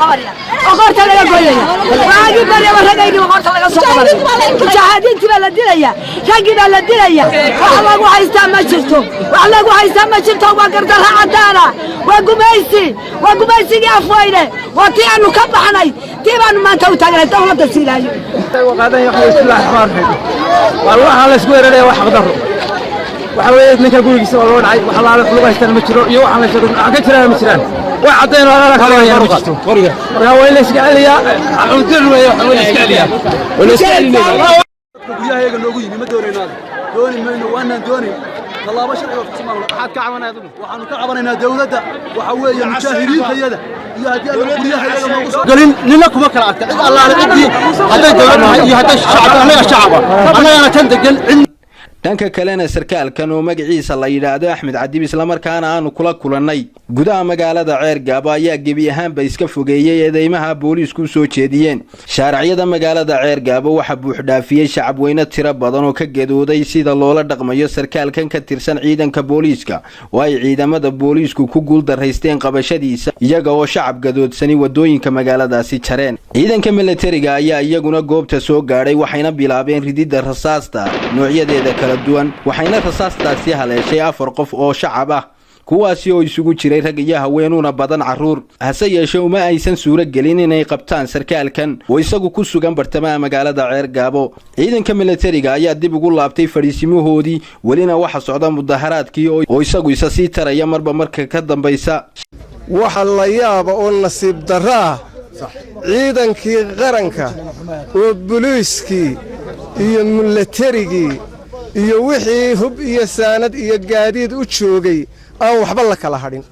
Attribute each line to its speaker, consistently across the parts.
Speaker 1: قبريا وقرت لك قوية وعادي بريا ورقيني وقرت لك صقبريا مجاهدين تبى للدنيا شاقي للدنيا والله وحيستا ما شفتوا والله وحيستا ما شفتوا وقرت لها عدانا وقميسي يا أفويني وطيانو كبحني تيبانو ما انتو تاقل دولة تسيلاي
Speaker 2: وقادن يقول بسم الله الرحمن الرحيم والله على سكوير لي wax qadaro waxa weeye ninka gurigiisa waa loo dhacay waxa la lugu haystaan ma jiro iyo waxa la sheego ka jiraan ma jiraan way cadeen wala kala yar jirto qoriga marka way la iska celiya cuntir way la iska celiya wala iska celiya guryahayaga noogu yimi ma dooni mayno waana dooni طلابة شرعي وفصمان حد كعبنا يا ضمن وحنو كعبنا دولة وحوي المجاهدين كيدا يا هدي الكلية قالين لنكم كرات الله على قدي هذا دولة هذا الشعب أنا شعبه أنا تندقل
Speaker 3: dhanka kalena sarkaalkan oo magaciisa la yiraahdo Axmed Cadiib isla markaana aanu kula kulanay gudaha magaalada Ceergaabo ayaa gebi ahaanba iska fogeeyay eedeymaha booliisku soo jeediyeen shaariciyada magaalada Ceergaabo waxa buux dhaafiyay shacab weyne tiro badan oo ka gadooday sida loola dhaqmayo sarkaalkan ka tirsan ciidanka booliiska oo ay ciidamada booliisku ku guul daraysteen qabashadiisa iyaga oo shacab gadoodsani wadooyinka magaaladaasi jareen ciidanka militariga ayaa iyaguna goobta soo gaaray waxayna bilaabeen ridida rasaasta noocyadeeda duwan waxayna rasaastaasi haleeshay 4 qof oo shacab ah kuwaasi oo isugu jiray rag iyo haweenuna badan caruur hase yeeshee uma aysan suura gelin inay qabtaan sarkaalkan oo isagu ku sugan bartamaha magaalada Ceergaabo ciidanka militariga ayaa dib ugu laabtay fariisimahoodii walina waxa socda mudaharaadkii oo isagu isa sii taraya marba marka ka dambaysa
Speaker 4: waxa la yaaba oo nasiib daraa ciidankii qaranka oo booliiskii iyo militarigii iyo wixii hub iyo saanad iyo gaadiid u joogay aan waxba la kala hadhin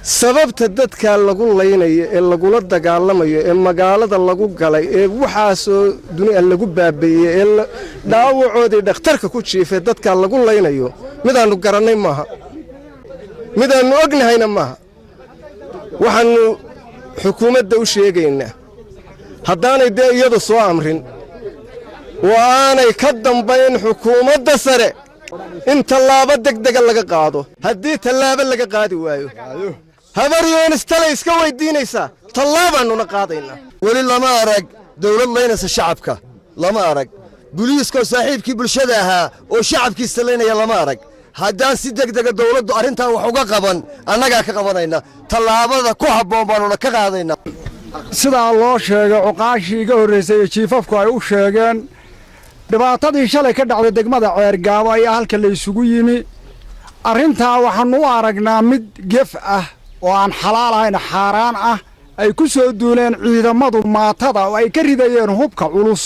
Speaker 4: sababta dadka lagu laynayo ee lagu dagaalamayo ee magaalada lagu galay ee waxaas oo dunia lagu baabeeyay ee dhaawacoodii dhakhtarka ku jiifay dadka lagu laynayo midaanu garanay maaha midaanu ognahayna maaha waxaanu xukuumadda u sheegaynaa haddaanay dee iyadu soo amrin وأنا كدم بين حكومة سرع إن طلابة دقدقة لقى قاضو هدي طلابة لقى قاضي وايو هبريون استليس كوي دينيسا طلابة أنو نقاضينا
Speaker 5: ولله ما أرق دولة ما ينسى شعبك لا ما أرق بوليسكو صاحبك بالشدها وشعبك استلينا يلا ما أرق هدان سي دقدقة دولة أرنتها وحقا قبن أنا قاك قبنينا طلابة كوحب بومبانو لكا قاضينا
Speaker 6: سيدا الله شيغا عقاشيغا هوريسay jiifafku ay u sheegeen dhibaatadii shalay ka dhacday degmada Ceergaabo ayaa halka la isugu yimi arinta waxaan u aragnaa mid gef ah oo aan xalaal ahayn xaraan ah ay ku soo duuleen ciidamadu maatada oo ay ka ridayeen hubka culus